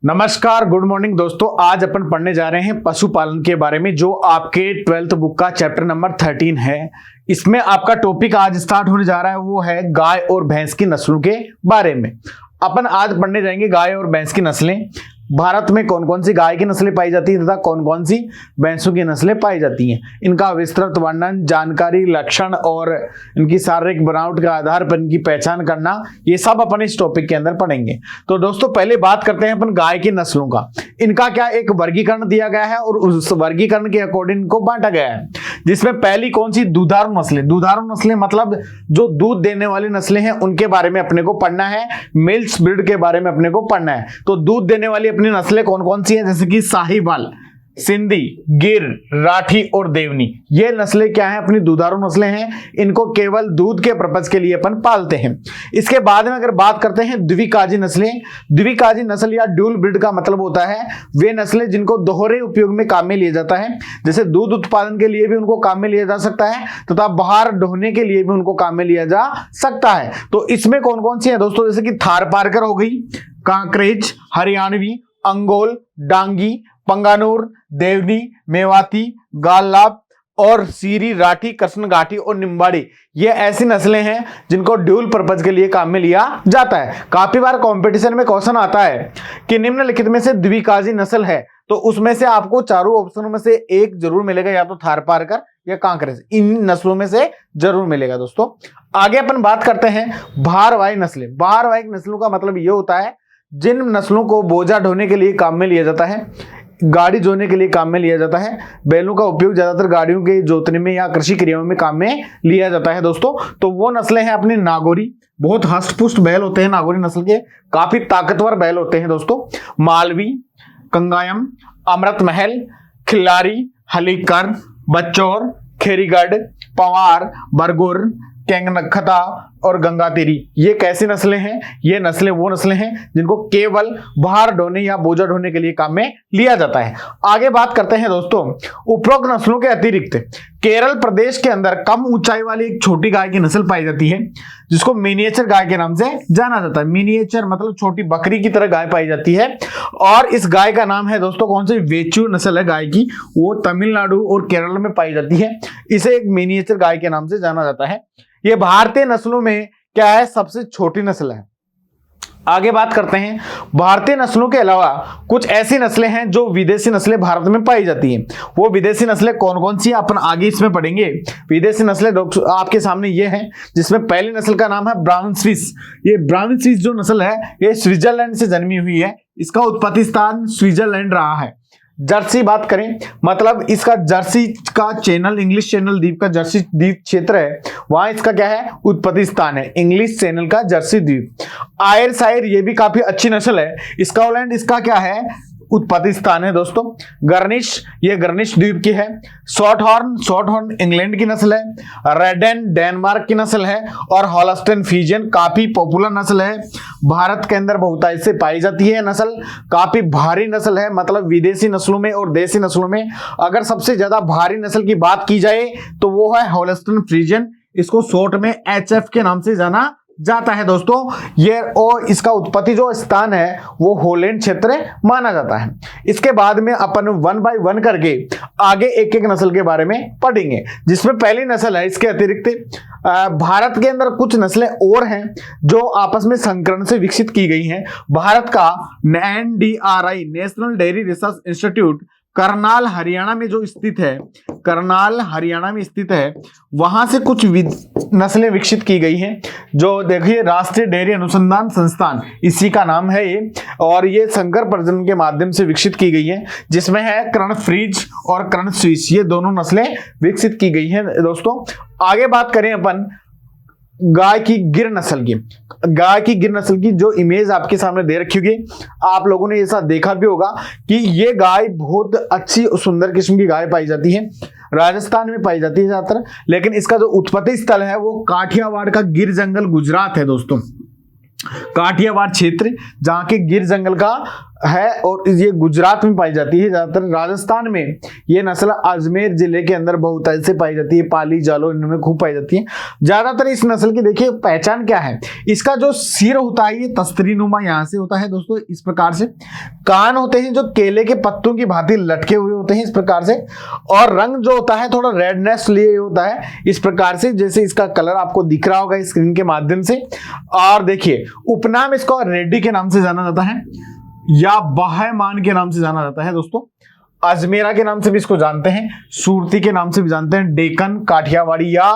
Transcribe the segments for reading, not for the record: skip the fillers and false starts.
नमस्कार, good morning दोस्तों। आज अपन पढ़ने जा रहे हैं पशुपालन के बारे में, जो आपके 12th बुक का चैप्टर नंबर 13 है। इसमें आपका टॉपिक आज स्टार्ट होने जा रहा है, वो है गाय और भैंस की नस्लों के बारे में। अपन आज पढ़ने जाएंगे गाय और भैंस की नस्लें। भारत में कौन कौन सी गाय की नस्लें पाई जाती हैं तथा कौन कौन सी भैंसों की नस्लें पाई जाती हैं, इनका विस्तृत वर्णन, जानकारी, लक्षण और इनकी शारीरिक बनावट के आधार पर इनकी पहचान करना, ये सब अपन इस टॉपिक के अंदर पढ़ेंगे। तो दोस्तों पहले बात करते हैं अपन गाय की नस्लों का। इनका क्या एक वर्गीकरण दिया गया है और उस वर्गीकरण के अकॉर्डिंग इनको बांटा गया है, जिसमें पहली कौन सी दुधारू नस्लें। दुधारू नस्लें मतलब जो दूध देने वाली नस्लें हैं उनके बारे में अपने को पढ़ना है। मिल्क ब्रीड के बारे में अपने को पढ़ना है। तो दूध देने वाली अपनी नस्लें कौन कौन सी हैं, जैसे कि साहिवाल, सिंधी, गिर, राठी और देवनी। ये नस्लें क्या हैं, अपनी दुधारू नस्लें हैं। इनको केवल दूध के पर्पज के लिए अपन पालते हैं। इसके बाद में अगर बात करते हैं द्विकाजी नस्लें। द्विकाजी नस्ल या ड्यूल ब्रीड का मतलब होता है वे नस्लें जिनको दोहरे उपयोग में काम में लिया जाता है। जैसे दूध उत्पादन के लिए भी उनको काम में लिया जा सकता है तथा बाहर ढोने के लिए भी उनको काम में लिया जा सकता है। तो इसमें कौन कौन सी है दोस्तों, जैसे कि थार पारकर हो गई, कांकरेज, हरियाणवी, अंगोल, डांगी, पंगानूर, देवनी, मेवाती, गाललाब और सीरी, राठी, कृष्ण घाटी और निम्बाड़ी। ये ऐसी नस्लें हैं जिनको ड्यूल पर्पज के लिए काम में लिया जाता है। काफी बार कंपटीशन में क्वेश्चन आता है कि निम्नलिखित में से द्विकाजी नस्ल है, तो उसमें से आपको चारों ऑप्शनों में से एक जरूर मिलेगा, या तो थार पारकर या कांकरेज। इन नस्लों में से जरूर मिलेगा दोस्तों। आगे अपन बात करते हैं भारवाही नस्लें। भारवाही नस्लों का मतलब ये होता है जिन नस्लों को बोझा ढोने के लिए काम में लिया जाता है, गाड़ी जोतने के लिए काम में लिया जाता है। बैलों का उपयोग ज्यादातर गाड़ियों के जोतने में या कृषि क्रियाओं में काम में लिया जाता है दोस्तों। तो वो नस्लें हैं अपनी नागौरी, बहुत हष्ट-पुष्ट बैल होते हैं नागौरी नस्ल के, काफी ताकतवर बैल होते हैं दोस्तों। मालवी, कंगायम, अमृत महल, खिल्लारी, हलीकर, बच्चौर, खेरीगढ़, पवार, बरगुर, केंगनखता और गंगातीरी। ये कैसी नस्लें हैं, ये नस्लें वो नस्लें हैं जिनको केवल बाहर ढोने या बोझा ढोने के लिए काम में लिया जाता है। आगे बात करते हैं दोस्तों, उपरोक्त नस्लों के अतिरिक्त केरल प्रदेश के अंदर कम ऊंचाई वाली एक छोटी गाय की नस्ल पाई जाती है, जिसको मिनिएचर गाय के नाम से जाना जाता है। मिनिएचर मतलब छोटी बकरी की तरह गाय पाई जाती है, और इस गाय का नाम है दोस्तों कौन सी, वेचू नस्ल है गाय की। वो तमिलनाडु और केरल में पाई जाती है। इसे एक मिनिएचर गाय के नाम से जाना जाता है। ये भारतीय नस्लों में क्या है, सबसे छोटी नस्ल है। आगे बात करते हैं, भारतीय नस्लों के अलावा कुछ ऐसी नस्लें हैं जो विदेशी नस्लें भारत में पाई जाती हैं। वो विदेशी नस्लें कौन कौन सी अपन आगे इसमें पढ़ेंगे। विदेशी नस्लें आपके सामने ये हैं, जिसमें पहली नस्ल का नाम है ब्राउन स्विस। ये ब्राउन स्विस जो नस्ल है ये स्विट्जरलैंड से जन्मी हुई है। इसका उत्पत्ति स्थान स्विट्जरलैंड रहा है। जर्सी बात करें, मतलब इसका जर्सी का चैनल, इंग्लिश चैनल द्वीप का जर्सी द्वीप क्षेत्र है, वहां इसका क्या है, उत्पत्ति स्थान है, इंग्लिश चैनल का जर्सी द्वीप। आयरशायर, ये भी काफी अच्छी नस्ल है। स्कॉटलैंड इसका क्या है, उत्पत्ति स्थान है दोस्तों। गर्निश, ये गर्निश द्वीप की है। शॉर्ट हॉर्न इंग्लैंड की नस्ल है। रेडेन डेनमार्क की नस्ल है। और हॉलस्टेन फ्रीजियन काफी पॉपुलर नस्ल है, भारत के अंदर बहुतायत से पाई जाती है नस्ल। काफी भारी नस्ल है, मतलब विदेशी नस्लों में और देसी नस्लों में अगर सबसे ज्यादा भारी नस्ल की बात की जाए तो वो है हॉलस्टेन फ्रीजियन। इसको शॉर्ट में HF के नाम से जाना जाता है दोस्तों ये, और इसका उत्पत्ति जो स्थान है वो होलैंड क्षेत्र माना जाता है। इसके बाद में अपन 1 बाय 1 करके आगे एक एक नस्ल के बारे में पढ़ेंगे, जिसमें पहली नस्ल है। इसके अतिरिक्त भारत के अंदर कुछ नस्लें और हैं जो आपस में संकरण से विकसित की गई हैं। भारत का NDRI, national dairy research institute, Karnal Haryana में जो स्थित है, करनाल हरियाणा में स्थित है, वहां से कुछ नस्लें विकसित की गई हैं। जो देखिए राष्ट्रीय डेयरी अनुसंधान संस्थान, इसी का नाम है ये, और ये संकर प्रजनन के माध्यम से विकसित की गई हैं, जिसमें है कर्ण फ्रीज और कर्ण स्विस। ये दोनों नस्लें विकसित की गई हैं दोस्तों। आगे बात करें अपन गाय की गिर नस्ल की। गाय की गिर नस्ल की जो इमेज आपके सामने दे रखी होगी, आप लोगों ने ऐसा देखा भी होगा कि ये गाय बहुत अच्छी सुंदर किस्म की गाय पाई जाती है, राजस्थान में पाई जाती है ज्यादातर। लेकिन इसका जो उत्पत्ति स्थल है वो काठियावाड़ का गिर जंगल गुजरात है दोस्तों। काठियावाड़ क्षेत्र, जहां के गिर जंगल का है और ये गुजरात में पाई जाती है। ज्यादातर राजस्थान में ये नस्ल अजमेर जिले के अंदर बहुतायत से पाई जाती है। पाली, जालो इनमें खूब पाई जाती है। ज्यादातर इस नस्ल की देखिए पहचान क्या है, इसका जो सिर होता है ये तस्तरीनुमा यहाँ से होता है दोस्तों, इस प्रकार से। कान होते हैं जो केले के पत्तों की भांति लटके हुए होते हैं इस प्रकार से, और रंग जो होता है थोड़ा रेडनेस लिए होता है इस प्रकार से, जैसे इसका कलर आपको दिख रहा होगा स्क्रीन के माध्यम से। और देखिए उपनाम इसको रेड्डी के नाम से जाना जाता है या बाहमान के नाम से जाना जाता है दोस्तों। अजमेरा के नाम से भी इसको जानते हैं, सूरती के नाम से भी जानते हैं, डेक्कन, काठियावाड़ी या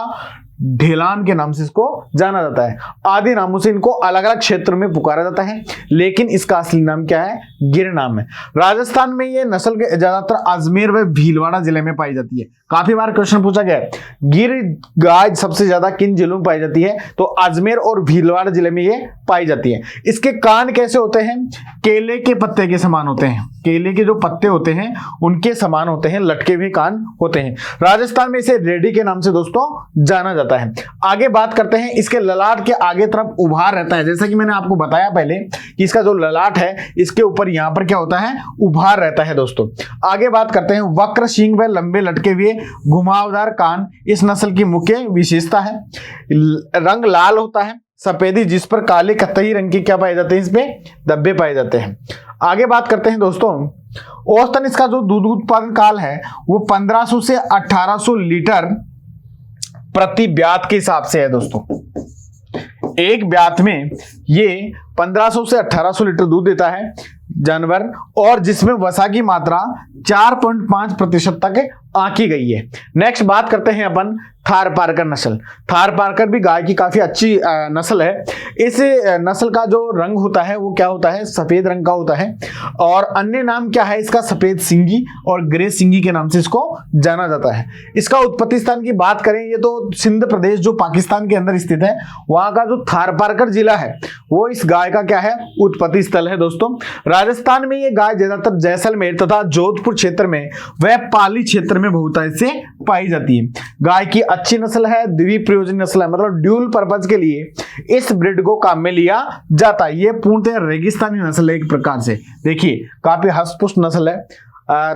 ढेलान के नाम से इसको जाना जाता है। आदि नामों से इनको अलग अलग क्षेत्र में पुकारा जाता है, लेकिन इसका असली नाम क्या है, गिर नाम है। राजस्थान में ये नस्ल के ज्यादातर अजमेर व भीलवाड़ा जिले में पाई जाती है। काफी बार क्वेश्चन पूछा गया है गिर गाय सबसे ज्यादा किन जिलों में पाई जाती है, तो अजमेर और भीलवाड़ा जिले में ये पाई जाती है। इसके कान कैसे होते हैं, केले के पत्ते के समान होते हैं। केले के जो पत्ते होते हैं उनके समान होते हैं, लटके हुए कान होते हैं। राजस्थान में इसे रेडी के नाम से दोस्तों जाना जाता है। आगे बात करते हैं, इसके ललाट के आगे तरफ उभार रहता है। जैसा कि मैंने आपको बताया पहले कि इसका जो ललाट है इसके ऊपर यहां पर क्या होता है, उभार रहता है दोस्तों। आगे बात करते हैं, वक्र सींग व लंबे लटके हुए घुमावदार कान इस नस्ल की मुख्य विशेषता है। रंग लाल होता है, सफेदी जिस पर काले कत्थई रंग के क्या पाए जाते हैं, इसमें धब्बे पाए जाते हैं। आगे बात करते हैं दोस्तों, औसतन इसका जो दूध उत्पादन काल है वो 1500 से 1800 लीटर प्रति ब्यात के हिसाब से है दोस्तों। एक ब्यात में ये 1500 से 1800 लीटर दूध देता है जानवर, और जिसमें वसा की मात्रा 4.5% तक आंकी गई है। नेक्स्ट बात करते हैं अपन थारपारकर नस्ल। थारपारकर भी गाय की काफी अच्छी नस्ल है। इस नस्ल का जो रंग होता है वो क्या होता है, सफेद रंग का होता है, और अन्य नाम क्या है इसका, सफेद सिंगी और ग्रे सिंगी के नाम से इसको जाना जाता है। इसका उत्पत्ति स्थान की बात करें, ये तो सिंध प्रदेश जो पाकिस्तान के अंदर स्थित है, वहां का जो थारपारकर जिला है वो इस गाय का क्या है, उत्पत्ति स्थल है दोस्तों। राजस्थान में ये गाय ज्यादातर जैसलमेर तथा जोधपुर क्षेत्र में व पाली क्षेत्र में बहुतायत से पाई जाती है। गाय की अच्छी नस्ल है, द्विप्रयोजनी नस्ल है, मतलब ड्यूल पर्पज के लिए इस ब्रीड को काम में लिया जाता है। ये पूर्णतः रेगिस्तानी नस्ल है एक प्रकार से। देखिए काफी हष्ट-पुष्ट नस्ल है।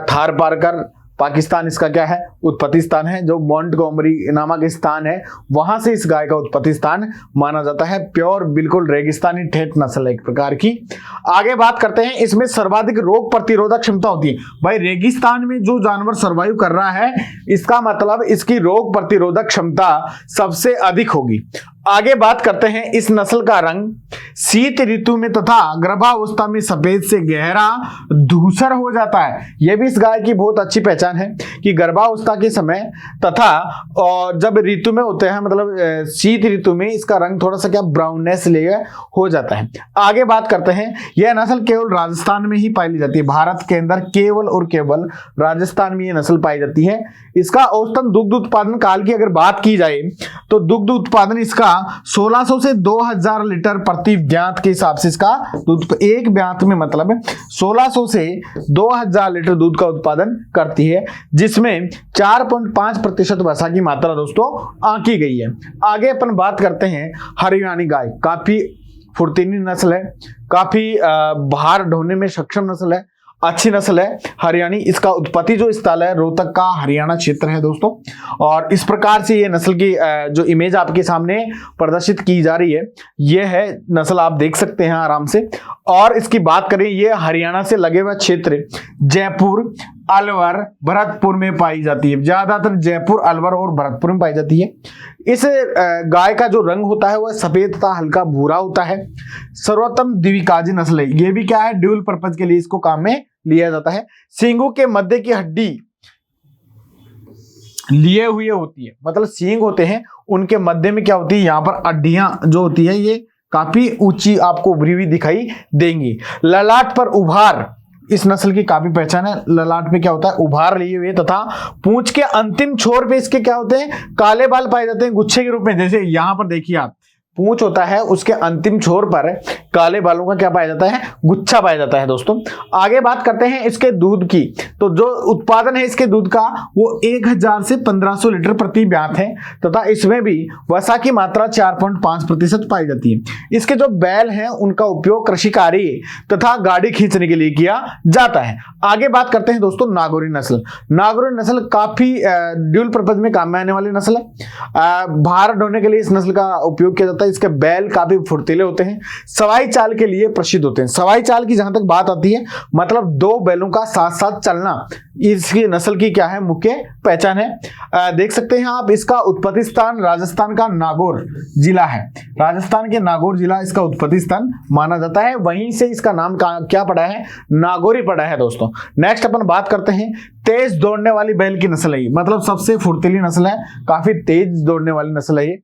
थारपारकर पाकिस्तान इसका क्या है, उत्पत्ति स्थान है। जो मोंटगोमरी नामक स्थान है वहां से इस गाय का उत्पत्ति स्थान माना जाता है। प्योर बिल्कुल रेगिस्तानी ठेठ नस्ल है एक प्रकार की। आगे बात करते हैं, इसमें सर्वाधिक रोग प्रतिरोधक क्षमता होती है। भाई रेगिस्तान में जो जानवर सर्वाइव कर रहा है इसका मतलब इसकी रोग प्रतिरोधक क्षमता सबसे अधिक होगी। आगे बात करते हैं, इस नस्ल का रंग शीत ऋतु में तथा गर्भावस्था में सफेद से गहरा धूसर हो जाता है। यह भी इस गाय की बहुत अच्छी पहचान है कि गर्भावस्था के समय तथा और जब ऋतु में होते हैं, मतलब शीत ऋतु में इसका रंग थोड़ा सा क्या ब्राउननेस लेयर हो जाता है। आगे बात करते हैं, यह नस्ल केवल राजस्थान में ही पाई जाती है। भारत के अंदर केवल और केवल राजस्थान में यह नस्ल पाई जाती है। इसका औसतन दुग्ध उत्पादन काल की अगर बात की जाए तो दुग्ध उत्पादन इसका 1600 से 2000 लीटर प्रति ब्यात के हिसाब से इसका दूध, एक ब्यात में मतलब 1600 से 2000 लीटर दूध का उत्पादन करती है, जिसमें 4.5% वसा की मात्रा दोस्तों आंकी गई है। आगे अपन बात करते हैं, हरियाणी गाय काफी फुर्तीली नस्ल है, काफी भार ढोने में सक्षम नस्ल है, अच्छी नस्ल है हरियाणी। इसका उत्पत्ति जो स्थल है रोहतक का हरियाणा क्षेत्र है दोस्तों। और इस प्रकार से ये नस्ल की जो इमेज आपके सामने प्रदर्शित की जा रही है, ये है नस्ल, आप देख सकते हैं आराम से। और इसकी बात करें, ये हरियाणा से लगे हुए क्षेत्र जयपुर, अलवर, भरतपुर में पाई जाती है। ज्यादातर जयपुर, अलवर और भरतपुर में पाई जाती है। इस गाय का जो रंग होता है वह सफेद तथा हल्का भूरा होता है। सर्वोत्तम द्विकाजी नस्ल है। ये भी क्या है, ड्यूल पर्पज के लिए इसको काम में लिया जाता है। सींगों के मध्य की हड्डी लिए हुए होती है, मतलब सींग होते हैं उनके मध्य में क्या होती है, यहाँ पर हड्डियां जो होती है ये काफी ऊंची आपको उभरी हुई दिखाई देंगी। ललाट पर उभार इस नस्ल की काफी पहचान है। ललाट में क्या होता है, उभार लिए हुए तथा पूंछ के अंतिम छोर पे इसके क्या होते हैं, काले बाल पाए जाते हैं गुच्छे के रूप में। जैसे यहां पर देखिए आप, पूंछ होता है उसके अंतिम छोर पर काले बालों का क्या पाया जाता है, गुच्छा पाया जाता है दोस्तों। आगे बात करते हैं इसके दूध की, तो जो उत्पादन है इसके दूध का वो 1000 से 1500 लीटर प्रति ब्यात है तथा इसमें भी वसा की मात्रा 4.5% पाई जाती है। इसके जो बैल हैं उनका उपयोग कृषि कार्य तथा गाड़ी खींचने के लिए किया जाता है। आगे बात करते हैं दोस्तों नागौरी नस्ल। नागौरी नस्ल काफी ड्यूल पर्पज में काम में आने वाली नस्ल है। भार ढोने के लिए इस नस्ल का उपयोग किया जाता है। इसके बैल काफी फुर्तीले होते हैं, सवाई चाल के लिए प्रसिद्ध होते हैं। सवाई चाल की जहां तक बात आती है, मतलब 2 बैलों का साथ साथ चलना इसकी नस्ल की क्या है, मुख्य पहचान है। देख सकते हैं आप, इसका उत्पत्ति स्थान राजस्थान का नागौर जिला है। राजस्थान के नागौर जिला इसका उत्पत्ति स्थान माना जाता है, वहीं से इसका नाम क्या पड़ा है, नागौरी पड़ा है दोस्तों। नेक्स्ट अपन बात करते हैं तेज दौड़ने वाली बैल की नस्ल है, मतलब सबसे फुर्तीली नस्ल है, काफी तेज दौड़ने वाली नस्ल है ये।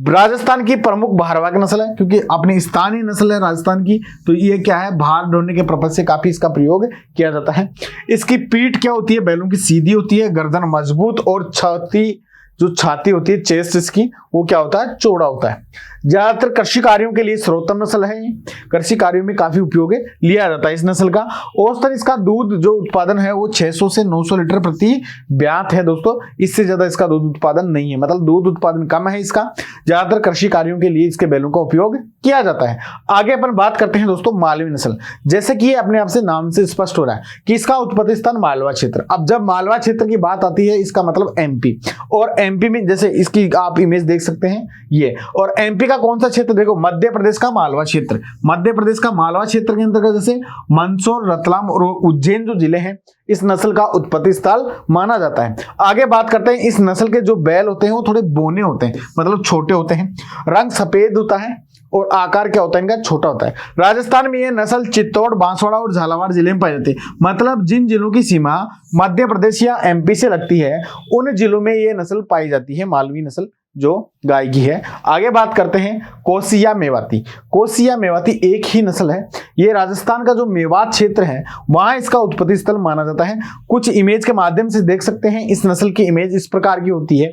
राजस्थान की प्रमुख भारवाहक नस्ल है, क्योंकि अपनी स्थानीय नस्ल है राजस्थान की, तो ये क्या है, भार ढोने के पर्पज से काफी इसका प्रयोग किया जाता है। इसकी पीठ क्या होती है, बैलों की सीधी होती है, गर्दन मजबूत और छाती होती है, चेस्ट इसकी वो क्या होता है, चौड़ा होता है। ज्यादातर कृषि कार्यों के लिए सर्वोत्तम नस्ल है, कृषि कार्यों में काफी उपयोग लिया जाता है इस नस्ल का। औसतन इसका दूध जो उत्पादन है वो 600 से 900 लीटर प्रति ब्यात है दोस्तों, इससे ज्यादा इसका दूध उत्पादन नहीं है, मतलब दूध उत्पादन कम है इसका। ज्यादातर कृषि कार्यों के लिए इसके बैलों का उपयोग किया जाता है। आगे अपन बात करते हैं दोस्तों मालवी नस्ल। जैसे कि अपने आप से नाम से स्पष्ट हो रहा है कि इसका उत्पत्ति स्थान मालवा क्षेत्र। अब जब मालवा क्षेत्र की बात आती है, इसका मतलब एमपी, और एमपी में जैसे इसकी आप इमेज देख सकते हैं ये, और एमपी का कौन सा क्षेत्र, देखो मध्य प्रदेश का मालवा क्षेत्र। मध्य प्रदेश का मालवा क्षेत्र के अंतर्गत जैसे मंदसौर, रतलाम और उज्जैन जो जिले हैं, इस नस्ल का उत्पत्ति स्थल माना जाता है। आगे बात करते हैं, इस नस्ल के जो बैल होते हैं वो थोड़े बोने होते हैं, मतलब छोटे होते हैं, रंग सफेद होता है और आकार क्या होता है इनका, छोटा होता है। राजस्थान में ये नस्ल चित्तौड़, बांसवाड़ा और झालावाड़ जिले में पाई जाती है, मतलब जिन जिलों की सीमा मध्य प्रदेश या एमपी से लगती है उन जिलों में ये नस्ल पाई जाती है, मालवी नस्ल जो गाय की है। आगे बात करते हैं कोसिया मेवाती। कोसिया मेवाती एक ही नस्ल है, ये राजस्थान का जो मेवात क्षेत्र है वहां इसका उत्पत्ति स्थल माना जाता है। कुछ इमेज के माध्यम से देख सकते हैं, इस नस्ल की इमेज इस प्रकार की होती है,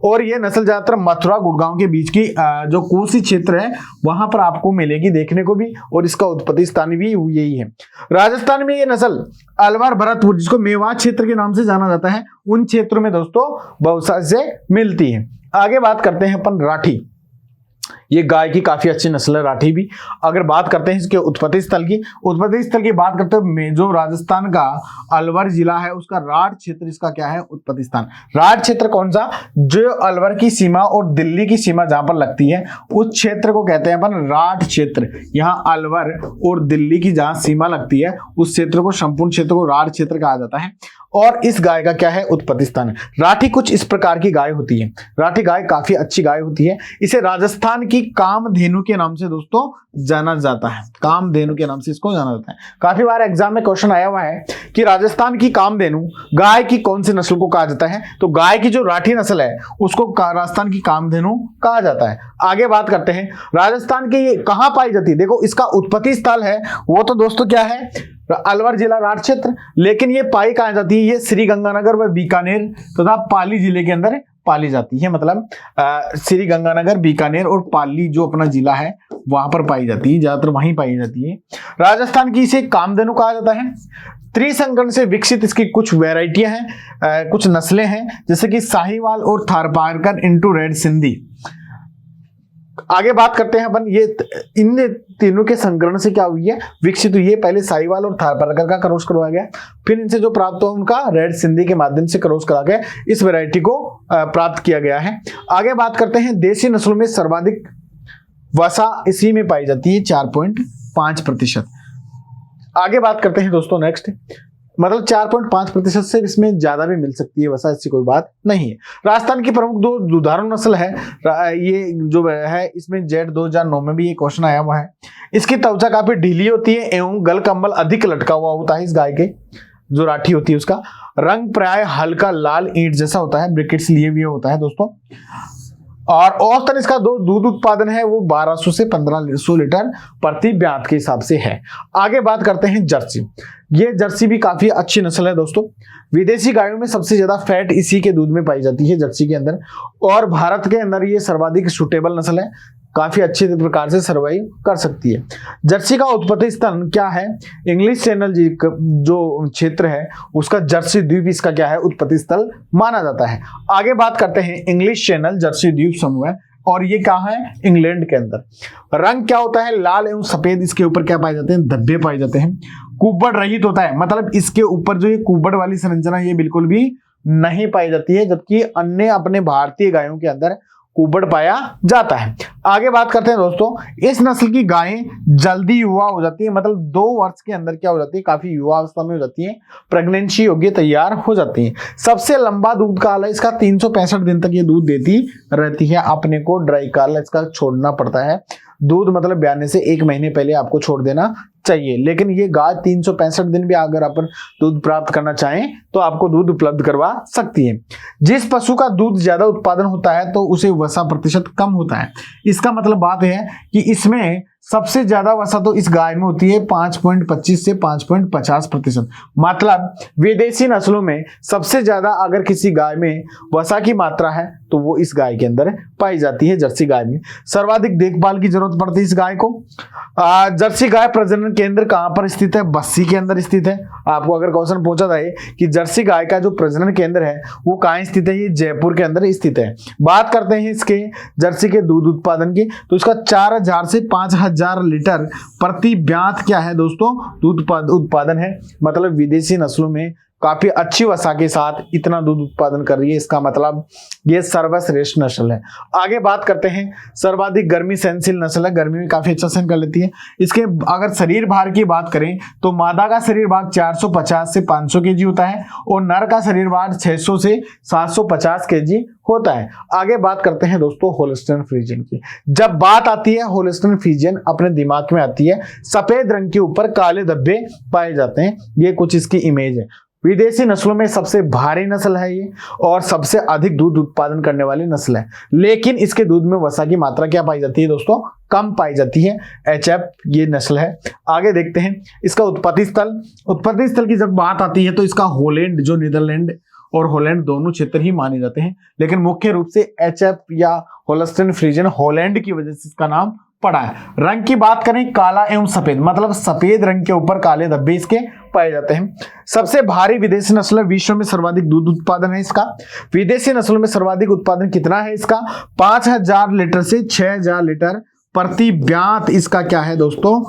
और यह नस्ल ज्यादातर मथुरा गुड़गांव के बीच की जो कोसी क्षेत्र है वहां पर आपको मिलेगी देखने को भी, और इसका उत्पत्ति स्थान भी यही है। राजस्थान में ये नस्ल अलवर, भरतपुर, जिसको मेवात क्षेत्र के नाम से जाना जाता है, उन क्षेत्रों में दोस्तों बहुशः से मिलती है। आगे बात करते हैं अपन राठी। ये गाय की काफी अच्छी नस्ल है राठी भी। अगर बात करते हैं इसके उत्पत्ति स्थल की बात करते हैं, जो राजस्थान का अलवर जिला है उसका राठ क्षेत्र इसका क्या है, उत्पत्ति स्थान। राठ क्षेत्र कौन सा, जो अलवर की सीमा और दिल्ली की सीमा जहां पर लगती है उस क्षेत्र को कहते हैं अपन राठ क्षेत्र। यहाँ अलवर और दिल्ली की जहां सीमा लगती है उस क्षेत्र को, संपूर्ण क्षेत्र को राठ क्षेत्र कहा जाता है। और इस गाय का क्या है, उत्पत्ति स्थान है। राठी कुछ इस प्रकार की गाय होती है, राठी गाय काफी अच्छी गाय होती है। इसे राजस्थान की कामधेनु के नाम से दोस्तों जाना जाता है, कामधेनु के नाम से इसको जाना जाता है। काफी बार एग्जाम में क्वेश्चन आया हुआ है कि राजस्थान की कामधेनु गाय की कौन सी नस्ल को कहा जाता है, तो गाय की जो राठी नस्ल है उसको राजस्थान की कामधेनु कहा जाता है। आगे बात करते हैं राजस्थान की ये कहां पाई जाती है, देखो इसका उत्पत्ति स्थल है वो तो दोस्तों क्या है, अलवर जिला राठ क्षेत्र, लेकिन ये पाई कहां जाती है, ये श्री गंगानगर व बीकानेर तथा पाली जिले के अंदर पाली जाती है। मतलब श्री गंगानगर, बीकानेर और पाली जो अपना जिला है वहां पर पाई जाती है, ज्यादातर वहीं पाई जाती है। राजस्थान की इसे कामधेनु कहा जाता है। त्रिसंकरण से विकसित इसकी कुछ वैरायटियां हैं, कुछ नस्लें हैं, जैसे कि साहिवाल और थारपारकर इंटू रेड सिंधी। आगे बात करते हैं अपन, ये इन तीनों के संकरण से क्या हुई है, विकसित हुई है। पहले साहिवाल और थारपारकर का क्रॉस करवाया गया, फिर इनसे जो प्राप्त हुआ उनका रेड सिंधी के माध्यम से क्रॉस करा के इस वैरायटी को प्राप्त किया गया है। आगे बात करते हैं देसी नस्लों में सर्वाधिक वसा इसी में पाई जाती है 4.5%। आगे बात करते हैं दोस्तों नेक्स्ट, मतलब 4.5% से इसमें ज्यादा भी मिल सकती है वसा, ऐसी कोई बात नहीं है। राजस्थान की प्रमुख दो दुधारू नस्ल है, ये जो है इसमें जेड 2009 में भी ये क्वेश्चन आया हुआ है। इसकी त्वचा काफी ढीली होती है एवं गल कंबल अधिक लटका हुआ होता है। इस गाय के जो राठी होती है उसका रंग प्राय हल्का लाल ईंट जैसा होता है, ब्रैकेट्स लिए हुए होता है दोस्तों। और औसतन इसका दूध उत्पादन है वो 1200 से 1500 लीटर प्रति ब्यात के हिसाब से है। आगे बात करते हैं जर्सी। ये जर्सी भी काफी अच्छी नस्ल है दोस्तों। विदेशी गायों में सबसे ज्यादा फैट इसी के दूध में पाई जाती है, जर्सी के अंदर, और भारत के अंदर ये सर्वाधिक सुटेबल नस्ल है। काफी अच्छे प्रकार से सर्वाइव कर सकती है। जर्सी का उत्पत्ति स्थल क्या है? इंग्लिश चैनल जी जो क्षेत्र है उसका जर्सी द्वीप इसका क्या है? उत्पत्ति स्थल माना जाता है। आगे बात करते हैं इंग्लिश चैनल जर्सी द्वीप समूह है और ये कहाँ है? इंग्लैंड के अंदर। रंग क्या होता है? लाल एवं सफेद। इसके ऊपर क्या पाए जाते हैं? धब्बे पाए जाते हैं। कुब्बड़ रहित होता है, मतलब इसके ऊपर जो ये कुब्बड़ वाली संरचना ये बिल्कुल भी नहीं पाई जाती है, जबकि अन्य अपने भारतीय गायों के अंदर कुब्बड़ पाया जाता है। आगे बात करते हैं दोस्तों, इस नस्ल की गायें जल्दी युवा हो जाती है, मतलब 2 वर्ष के अंदर क्या हो जाती है? काफी युवा अवस्था में हो जाती है, प्रेगनेंसी योग्य तैयार हो जाती है। सबसे लंबा दूध काल है इसका 365 दिन तक ये दूध देती रहती है। अपने को ड्राई काल इसका छोड़ना पड़ता है, दूध मतलब ब्याने से 1 महीने पहले आपको छोड़ देना चाहिए, लेकिन ये गाय 365 दिन भी अगर अपन दूध प्राप्त करना चाहें तो आपको दूध उपलब्ध करवा सकती है। जिस पशु का दूध ज्यादा उत्पादन होता है तो उसे वसा प्रतिशत कम होता है। इसका मतलब बात है कि इसमें सबसे ज्यादा वसा तो इस गाय में होती है 5.25 से 5.50%। मतलब विदेशी नस्लों में सबसे ज्यादा अगर किसी गाय में वसा की मात्रा है तो वो इस गाय के अंदर पाई जाती है, जर्सी गाय में। सर्वाधिक देखभाल की जरूरत पड़ती है इस गाय को। जर्सी गाय प्रजनन केंद्र कहां पर स्थित है? बस्सी के अंदर स्थित है। आपको अगर क्वेश्चन पूछा था कि जर्सी गाय का जो प्रजनन केंद्र है वो कहां स्थित है? ये जयपुर के अंदर स्थित है। बात करते हैं इसके जर्सी के दूध उत्पादन की, तो इसका 4000 से 5000 लीटर प्रति ब्यात क्या है दोस्तों? दूध उत्पादन है। मतलब विदेशी नस्लों में काफी अच्छी वसा के साथ इतना दूध उत्पादन कर रही है, इसका मतलब ये सर्वश्रेष्ठ नस्ल है। आगे बात करते हैं, सर्वाधिक गर्मी सहनशील नस्ल है, गर्मी में काफी अच्छा सहन कर लेती है। इसके अगर शरीर भार की बात करें तो मादा का शरीर भार 450 से 500 केजी होता है और नर का शरीर भार 600 से 750 केजी होता है। आगे बात करते हैं दोस्तों होल्स्टीन फ्रीजियन की। जब बात आती है होल्स्टीन फ्रीजियन अपने दिमाग में आती है सफेद रंग के ऊपर काले धब्बे पाए जाते हैं। ये कुछ इसकी इमेज है। विदेशी नस्लों में सबसे भारी नस्ल है ये और सबसे अधिक दूध उत्पादन करने वाली नस्ल है, लेकिन इसके दूध में वसा की मात्रा क्या पाई जाती है दोस्तों? कम पाई जाती है। एचएफ ये नस्ल है। आगे देखते हैं इसका उत्पत्ति स्थल। उत्पत्ति स्थल की जब बात आती है तो इसका हॉलैंड, जो नीदरलैंड और हॉलैंड दोनों क्षेत्र ही माने जाते हैं, लेकिन मुख्य रूप से एचएफ या होल्स्टीन फ्रीजियन हॉलैंड की वजह से इसका नाम पड़ा है। रंग की बात करें काला एवं सफेद, मतलब सफेद रंग के ऊपर काले धब्बे इसके पाए जाते हैं। सबसे भारी विदेशी नस्ल विश्व में सर्वाधिक दूध उत्पादन है इसका। विदेशी नस्लों में सर्वाधिक उत्पादन कितना है इसका? 5000 लीटर से 6000 लीटर प्रति ब्यात इसका क्या है दोस्तों?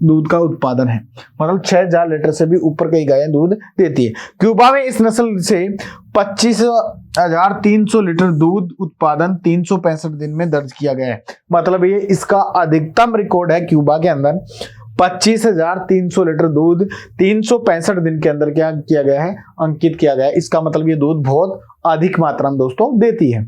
दूध का उत्पादन है। मतलब 6000 लीटर से भी ऊपर कई गायें दूध देती है। क्यूबा में इस नस्ल से 25,300 लीटर दूध उत्पादन 365 दिन में दर्ज किया गया है। मतलब ये इसका अधिकतम रिकॉर्ड है क्यूबा के अंदर। 25,300 लीटर दूध 365 दिन के अंदर क्या किया गया है? अंकित किया गया है। इसका मतलब ये दूध बहुत अधिक मात्रा में दोस्तों देती है।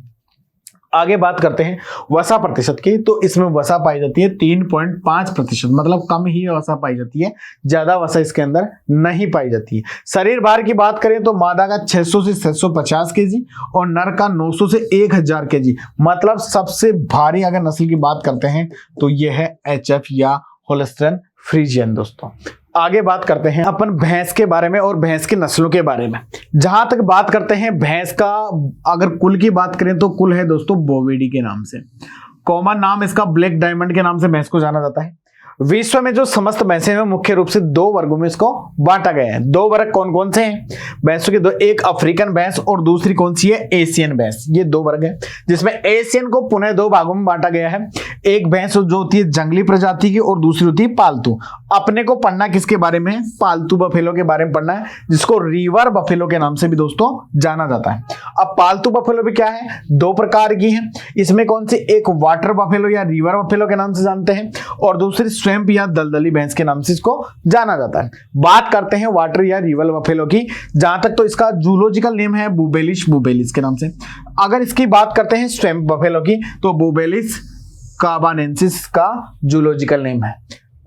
आगे बात करते हैं वसा प्रतिशत की, तो इसमें वसा पाई जाती है 3.5%, मतलब कम ही वसा पाई जाती है, ज्यादा वसा इसके अंदर नहीं पाई जाती है। शरीर भार की बात करें तो मादा का 600 से 650 केजी और नर का 900 से 1000 केजी। मतलब सबसे भारी अगर नस्ल की बात करते हैं तो यह है एचएफ या होल्स्टीन फ्रीजियन दोस्तों। आगे बात करते हैं अपन भैंस के बारे में और भैंस की नस्लों के बारे में। जहां तक बात करते हैं भैंस का, अगर कुल की बात करें तो कुल है दोस्तों बोविडी के नाम से। कॉमन नाम इसका ब्लैक डायमंड के नाम से भैंस को जाना जाता है। विश्व में जो समस्त भैंसें हैं मुख्य रूप से 2 वर्गों में इसको बांटा गया है। 2 वर्ग कौन कौन से हैं भैंसों के? 2, एक अफ्रीकन भैंस और दूसरी कौन सी है? एशियन भैंस। ये 2 वर्ग है, जिसमें एशियन को पुनः 2 भागों में बांटा गया है। एक भैंस जो होती है जंगली प्रजाति की और दूसरी होती है पालतू। अपने को पढ़ना किसके बारे में है? पालतू बफेलो के बारे में पढ़ना है, जिसको रिवर बफेलो के नाम से भी दोस्तों जाना जाता है। अब पालतू बफेलो भी क्या है? 2 प्रकार की है। इसमें कौन सी? एक वाटर बफेलो या रिवर बफेलो के नाम से जानते हैं और दूसरी स्वैम्प या दलदली भैंस के नाम से इसको जाना जाता है। बात करते हैं वाटर या रिवर बफेलो की। जहां तक तो इसका जूलॉजिकल नेम है बुबेलिस के नाम से। अगर इसकी बात करते हैं स्वैम्प बफेलो की तो बुबेलिस काबानेंसिस का जूलॉजिकल नेम है।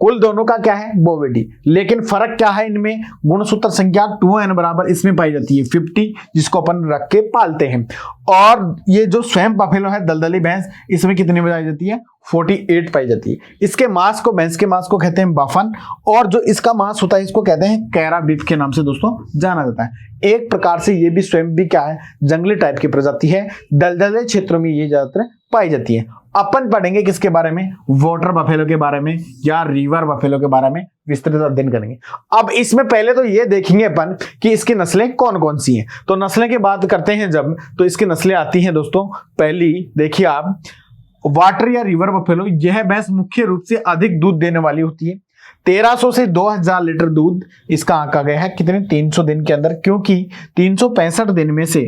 कुल दोनों का क्या है? बोविडी। लेकिन फर्क क्या है इनमें? गुणसूत्र संख्या 2n बराबर इसमें पाई जाती है 50, जिसको अपन रख के पालते हैं। और ये जो स्वैम्प बफेलो है दलदली भैंस, इसमें कितनी पाई जाती है? 48 पाई जाती है। इसके मांस को, भैंस के मांस को कहते हैं बफन, और जो इसका मांस होता है इसको कहते हैं कैरा बीफ के नाम से दोस्तों जाना जाता है। एक प्रकार से ये भी स्वैम्प भी क्या है? जंगली टाइप की प्रजाति है। दलदले क्षेत्रों में ये ज्यादातर पाई जाती है। अपन पढ़ेंगे किसके बारे में, वाटर बफेलो के बारे में या रिवर बफेलो के बारे में विस्तृत अध्ययन करेंगे। अब इसमें पहले तो ये देखेंगे अपन कि इसकी नस्लें कौन कौन सी हैं। तो नस्लें की बात करते हैं जब, तो इसकी नस्लें आती हैं दोस्तों। पहली देखिए आप, वाटर या रिवर बफेलो, यह भैंस मुख्य रूप से अधिक दूध देने वाली होती है। 1300 से 2000 लीटर दूध इसका आंका गया है कितने, 300 दिन के अंदर, क्योंकि 365 दिन में से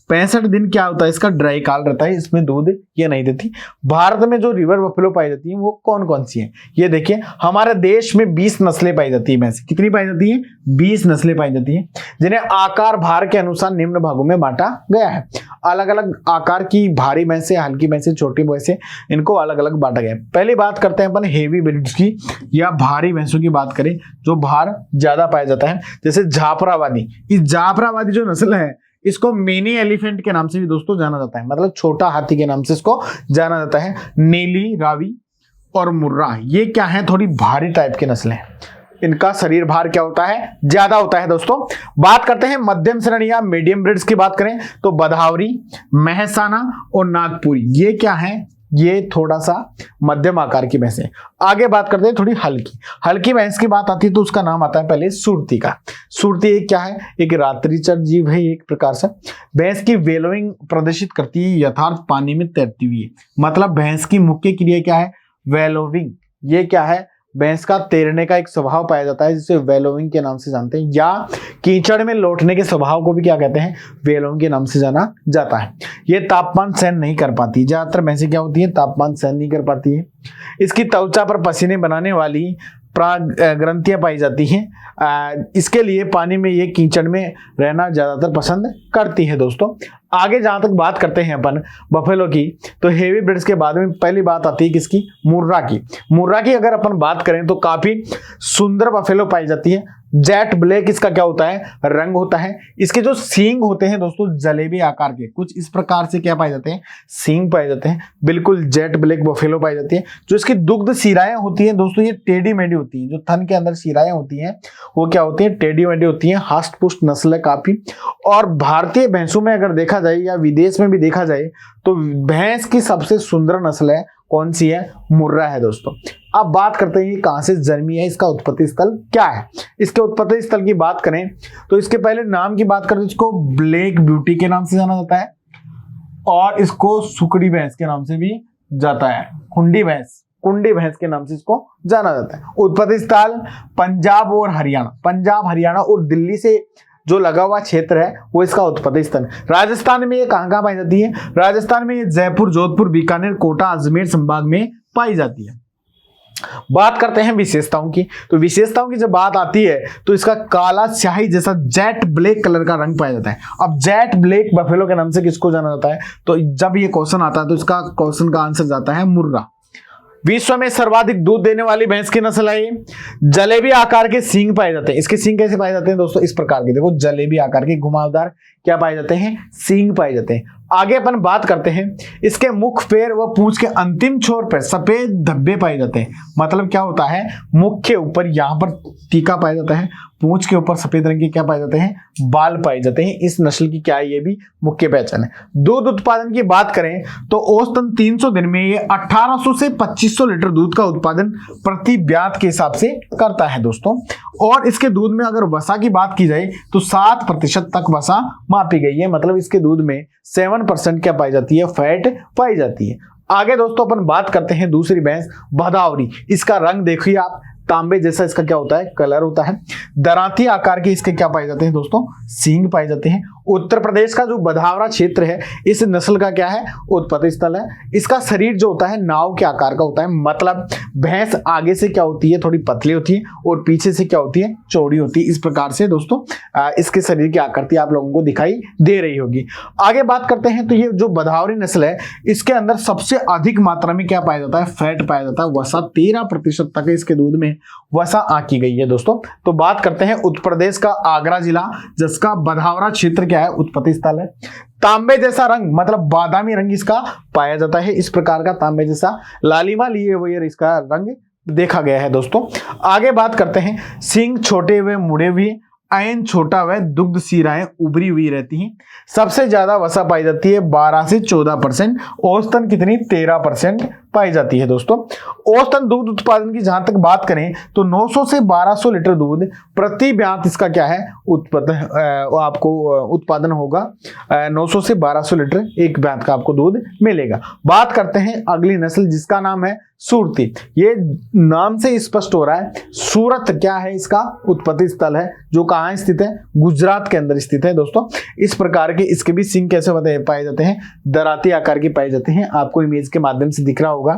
65 दिन क्या होता है, इसका ड्राई काल रहता है, इसमें दूध ये नहीं देती। भारत में जो रिवर बफेलो पाई जाती है वो कौन कौन सी है, ये देखिए। हमारे देश में 20 नस्लें पाई जाती है भैंस। कितनी पाई जाती है, 20 नस्लें पाई जाती है, जिन्हें आकार भार के अनुसार निम्न भागों में बांटा गया है। अलग अलग आकार की भारी भैंसे, हल्की भैंसे, छोटी भैंसे, इनको अलग अलग बांटा गया है। पहली बात करते हैं अपन हेवी ब्रीड्स की या भारी भैंसों की बात करें जो भार ज्यादा पाया जाता है, जैसे जाफराबादी। इस जाफराबादी जो नस्ल है इसको मिनी एलिफेंट के नाम से भी दोस्तों जाना जाता है, मतलब छोटा हाथी के नाम से इसको जाना जाता है। नीली, रावी और मुर्रा, ये क्या है, थोड़ी भारी टाइप की नस्लें हैं। इनका शरीर भार क्या होता है, ज्यादा होता है दोस्तों। बात करते हैं मध्यम श्रेणी या मीडियम ब्रीड्स की बात करें तो बधावरी, महसाना और नागपुरी, ये क्या है, ये थोड़ा सा मध्यम आकार की भैंस है। आगे बात करते हैं थोड़ी हल्की भैंस की बात आती है तो उसका नाम आता है पहले सुरती का। सुरती एक क्या है, एक रात्रिचर जीव है, एक प्रकार से भैंस की वेलोइंग प्रदर्शित करती है, यथार्थ पानी में तैरती हुई है। मतलब भैंस की मुख्य क्रिया क्या है, वेलोविंग। ये क्या है, भैंस का तैरने का एक स्वभाव पाया जाता है जिसे वेलोविंग के नाम से जानते हैं, या कीचड़ में लौटने के स्वभाव को भी क्या कहते हैं, वेलोविंग के नाम से जाना जाता है। ये तापमान सहन नहीं कर पाती, ज्यादातर भैंसें क्या होती है, तापमान सहन नहीं कर पाती है। इसकी त्वचा पर पसीने बनाने वाली ग्रंथियां पाई जाती हैं। इसके लिए पानी में ये कीचड़ में रहना ज्यादातर पसंद करती है दोस्तों। आगे जहां तक बात करते हैं अपन बफेलो की, तो हेवी ब्रीड्स के बाद में पहली बात आती है किसकी, मुर्रा की। मुर्रा की अगर अपन बात करें तो काफी सुंदर बफेलो पाई जाती है। जेट ब्लैक इसका क्या होता है, रंग होता है। इसके जो सींग होते हैं दोस्तों जलेबी आकार के, कुछ इस प्रकार से क्या पाए जाते हैं, सींग पाए जाते हैं। बिल्कुल जेट ब्लैक बफेलो पाई जाती है। जो इसकी दुग्ध शिराएं होती हैं दोस्तों, ये टेढ़ी मेढ़ी होती हैं। जो थन के अंदर शिराएं होती हैं वो क्या होती है, टेढ़ी मेढ़ी होती हैं। हष्ट पुष्ट नस्ल है काफी। और भारतीय भैंसों में अगर देखा जाए या विदेश में भी देखा जाए तो भैंस की सबसे सुंदर नस्ल है कौन सी है, मुर्रा है दोस्तों। अब बात करते हैं कहां से जन्मी है, इसका उत्पत्ति स्थल क्या है। इसके उत्पत्ति स्थल की बात करें तो इसके पहले नाम की बात करें, इसको ब्लैक ब्यूटी के नाम से जाना जाता है और इसको सुकड़ी भैंस के नाम से भी जाता है, कुंडी भैंस के नाम से इसको जाना जाता है। उत्पत्ति स्थल पंजाब और हरियाणा और दिल्ली से जो लगा हुआ क्षेत्र है वो इसका उत्पत्ति स्थल। राजस्थान में ये कहां पाई जाती है, राजस्थान में ये जयपुर, जोधपुर, बीकानेर, कोटा, अजमेर संभाग में पाई जाती है। बात करते हैं विशेषताओं की, तो विशेषताओं की जब बात आती है तो इसका काला स्याही जैसा जेट ब्लैक कलर का रंग पाया जाता है। अब जेट ब्लैक बफेलो के नाम से किसको जाना जाता है, तो जब ये क्वेश्चन आता है तो इसका क्वेश्चन का आंसर जाता है मुर्रा। विश्व में सर्वाधिक दूध देने वाली भैंस की नस्ल है ये। जलेबी आकार के सींग पाए जाते हैं। इसके सींग कैसे पाए जाते हैं दोस्तों, इस प्रकार के, देखो जलेबी आकार के घुमावदार क्या पाए जाते हैं, सींग पाए जाते हैं। आगे अपन बात करते हैं इसके मुख, पैर व पूंछ के अंतिम छोर पर सफेद धब्बे पाए जाते हैं। मतलब क्या होता है, मुख के ऊपर यहाँ पर टीका पाया जाता है, पूंछ के ऊपर सफेद रंग के क्या पाए जाते हैं, बाल पाए जाते हैं। इस नस्ल की क्या है, ये भी मुख्य पहचान है। दूध उत्पादन की बात करें तो औसतन 300 दिन में ये 1800 से 2500 लीटर दूध का उत्पादन प्रति ब्यात के हिसाब से करता है दोस्तों। और इसके दूध में अगर वसा की बात की जाए तो 7% तक वसा मापी गई है। मतलब इसके दूध में 7% क्या पाई जाती है, फैट पाई जाती है। आगे दोस्तों अपन बात करते हैं दूसरी भैंस भदावरी। इसका रंग देखिए आप, तांबे जैसा इसका क्या होता है, कलर होता है। दराती आकार के इसके क्या पाए जाते हैं दोस्तों, सींग पाए जाते हैं। उत्तर प्रदेश का जो बधावरा क्षेत्र है इस नस्ल का क्या है, उत्पत्ति स्थल है। इसका शरीर जो होता है नाव के आकार का होता है। मतलब भैंस आगे से क्या होती है, थोड़ी पतली होती है और पीछे से क्या होती है, चौड़ी होती है। इस प्रकार से दोस्तों इसके शरीर की आकृति आप लोगों को दिखाई दे रही होगी। आगे बात करते हैं तो ये जो बधावरी नस्ल है इसके अंदर सबसे अधिक मात्रा में क्या पाया जाता है, फैट पाया जाता है। वसा 13% तक इसके दूध में वसा आंकी गई है दोस्तों। तो बात करते हैं उत्तर प्रदेश का आगरा जिला, जिसका बधावरा क्षेत्र क्या है, उत्पत्ति स्थल है। तांबे जैसा रंग, मतलब बादामी रंग इसका पाया जाता है। इस प्रकार का तांबे जैसा लालिमा लिए हुए इसका रंग देखा गया है दोस्तों। आगे बात करते हैं, सींग छोटे हुए मुड़े हुए आयन छोटा व दुग्ध सीराएं उभरी हुई रहती हैं। सबसे ज्यादा वसा पाई जाती है 12 से 14%, औसतन कितनी 13% पाई जाती है दोस्तों। औसतन दूध उत्पादन की जहां तक बात करें तो 900 से 1200 लीटर दूध प्रति ब्यात इसका क्या है आपको उत्पादन होगा। 900 से 1200 लीटर एक ब्यात का आपको दूध मिलेगा। बात करते हैं अगली नस्ल जिसका नाम है सुरती। ये नाम से स्पष्ट हो रहा है सूरत क्या है इसका उत्पत्ति स्थल है, जो कहाँ स्थित है, गुजरात के अंदर स्थित है दोस्तों। इस प्रकार के इसके भी सींग कैसे पाए जाते हैं, दराती आकार के पाए जाते हैं। आपको इमेज के माध्यम से दिख रहा होगा।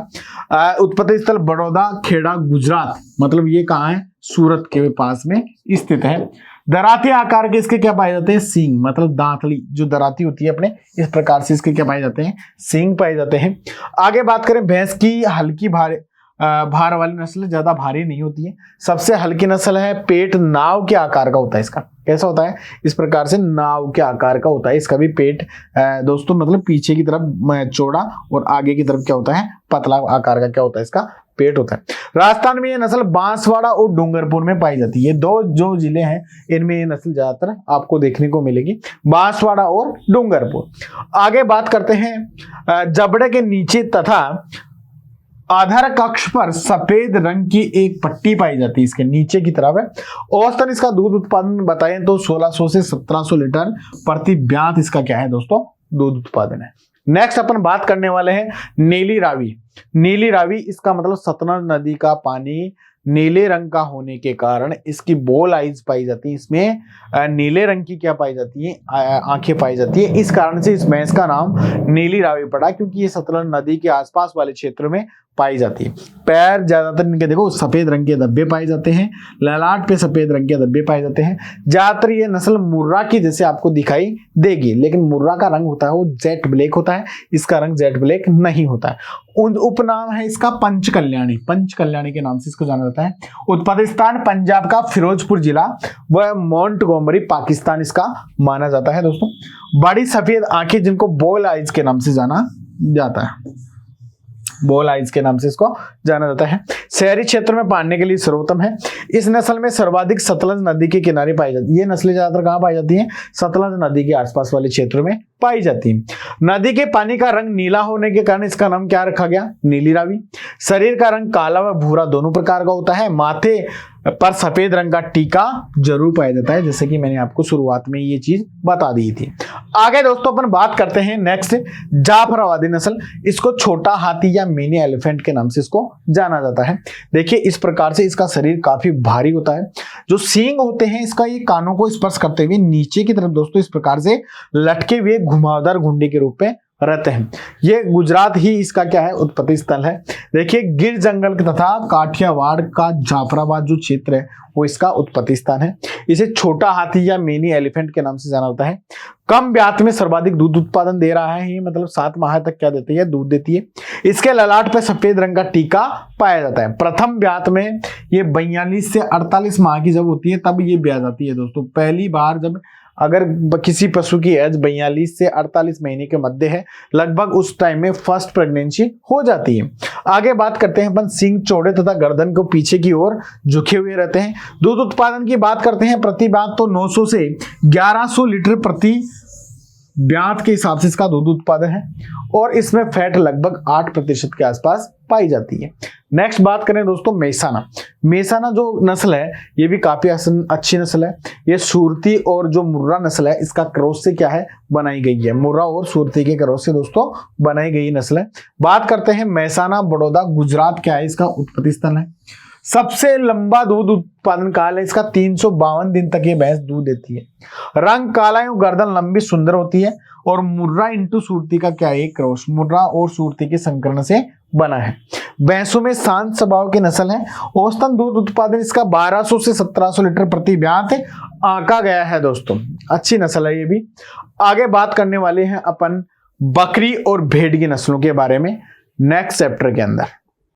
उत्पत्ति स्थल बड़ौदा खेड़ा गुजरात, मतलब ये कहाँ है, सूरत के पास में स्थित है। दराती आकार के इसके क्या पाए जाते हैं, सींग, मतलब दांतली जो दराती होती है अपने, इस प्रकार से इसके क्या पाए जाते हैं, सींग पाए जाते हैं। आगे बात करें भैंस की हल्की भार वाली नस्ल, ज्यादा भारी नहीं होती है। सबसे हल्की नस्ल है, पेट नाव के आकार का होता है इसका। कैसा होता है, इस प्रकार से नाव के आकार का होता है इसका भी पेट दोस्तों, मतलब पीछे की तरफ चौड़ा और आगे की तरफ क्या होता है, पतला आकार का क्या होता है, इसका पेट होता है। राजस्थान में ये नस्ल बांसवाड़ा और डूंगरपुर में पाई जाती है। ये दो जो जिले हैं इनमें ये नस्ल ज्यादातर आपको देखने को मिलेगी, बांसवाड़ा और डूंगरपुर। आगे बात करते हैं जबड़े के नीचे तथा आधार कक्ष पर सफेद रंग की एक पट्टी पाई जाती है, इसके नीचे की तरफ है। औसतन इसका दूध उत्पादन बताएं तो 1600 से 1700 लीटर प्रति ब्यात इसका क्या है दोस्तों, दूध उत्पादन है। नेक्स्ट अपन बात करने वाले हैं नीली रावी। नीली रावी इसका मतलब सतलज नदी का पानी नीले रंग का होने के कारण इसकी बॉल आइज पाई जाती है, इसमें नीले रंग की क्या पाई जाती है, आंखें पाई जाती है। इस कारण से इस भैंस का नाम नीली रावी पड़ा, क्योंकि ये सतलज नदी के आसपास वाले क्षेत्र में पाई जाती है। पैर ज्यादातर इनके देखो सफेद रंग के धब्बे पाए जाते हैं, ललाट पे सफेद रंग के धब्बे पाए जाते हैं। ज्यादातर ये नस्ल मुर्रा की जैसे आपको दिखाई देगी, लेकिन मुर्रा का रंग होता है वो जेट ब्लैक होता है, इसका रंग जेट ब्लैक नहीं होता है। उपनाम है इसका पंचकल्याणी, पंचकल्याणी के नाम से इसको जाना जाता है। उत्पत्ति स्थान पंजाब का फिरोजपुर जिला व मोंटगोमरी पाकिस्तान इसका माना जाता है दोस्तों। बड़ी सफेद आंखें जिनको बॉल आइज के नाम से जाना जाता है, बॉल आइज के नाम से इसको जाना जाता है। शहरी क्षेत्र में पालने के लिए सर्वोत्तम है। इस नस्ल में सर्वाधिक सतलज नदी के किनारे पाई जाती है। ये नस्लें ज्यादातर कहाँ पाई जाती हैं, सतलज नदी के आसपास वाले क्षेत्रों में पाई जाती है। नदी के पानी का रंग नीला होने के कारण इसका नाम क्या रखा गया, नीली रावी। शरीर का रंग काला व भूरा दोनों प्रकार का होता है। माथे पर सफेद रंग का टीका जरूर पाया जाता है, जैसे कि मैंने आपको शुरुआत में ये चीज बता दी थी। आगे दोस्तों अपन बात करते हैं नेक्स्ट जाफराबादी नस्ल। इसको छोटा हाथी या मिनी एलिफेंट के नाम से इसको जाना जाता है। देखिए इस प्रकार से इसका शरीर काफी भारी होता है। जो सींग होते हैं इसका ये कानों को स्पर्श करते हुए नीचे की तरफ दोस्तों इस प्रकार से लटके हुए घुमावदार घुंडी के रूप में रहते हैं। ये गुजरात ही इसका क्या है, उत्पत्ति स्थल है। देखिए गिर जंगल तथा काठियावाड़ का जाफराबाद जो क्षेत्र है वो इसका उत्पत्ति स्थान है। इसे छोटा हाथी या मिनी एलिफेंट के नाम से जाना जाता है। कम ब्यात में सर्वाधिक दूध उत्पादन दे रहा है, ये मतलब 7 माह तक क्या देती है, दूध देती है। इसके ललाट पे सफेद रंग का टीका पाया जाता है। प्रथम ब्यात में ये 42 से 48 माह की जब होती है तब ये ब्याह जाती है दोस्तों। पहली बार जब अगर किसी पशु की एज 42 से 48 महीने के मध्य है, लगभग उस टाइम में फर्स्ट प्रेगनेंसी हो जाती है। आगे बात करते हैं अपन सींग चौड़े तथा गर्दन को पीछे की ओर झुके हुए रहते हैं। दूध उत्पादन की बात करते हैं प्रति ब्यात तो 900 से 1100 लीटर प्रति ब्यात के हिसाब से इसका दूध उत्पादन है और इसमें फैट लगभग 8% के आसपास पाई जाती है। नेक्स्ट बात करें दोस्तों मेसाना। मेसाना जो नस्ल है ये भी काफी अच्छी नस्ल है। ये सुरती और जो मुर्रा नस्ल है इसका क्रॉस से क्या है, बनाई गई है। मुर्रा और सुरती के क्रॉस से दोस्तों बनाई गई नस्ल है। बात करते हैं मेहसाना बड़ौदा गुजरात क्या है, इसका उत्पत्ति स्थल है। सबसे लंबा दूध उत्पादन काल है इसका, 352 दिन तक ये भैंस दूध देती है। रंग काला है, गर्दन लंबी सुंदर होती है और मुर्रा इंटू सुरती का क्या है, क्रॉस मुर्रा और सुरती के संकरण से बना है। भैंसों में शांत स्वभाव की नस्ल है। औसतन दूध उत्पादन इसका 1200 से 1700 लीटर प्रति ब्यात आंका गया है दोस्तों। अच्छी नस्ल है ये भी। आगे बात करने वाले हैं अपन बकरी और भेड़ की नस्लों के बारे में नेक्स्ट चैप्टर के अंदर।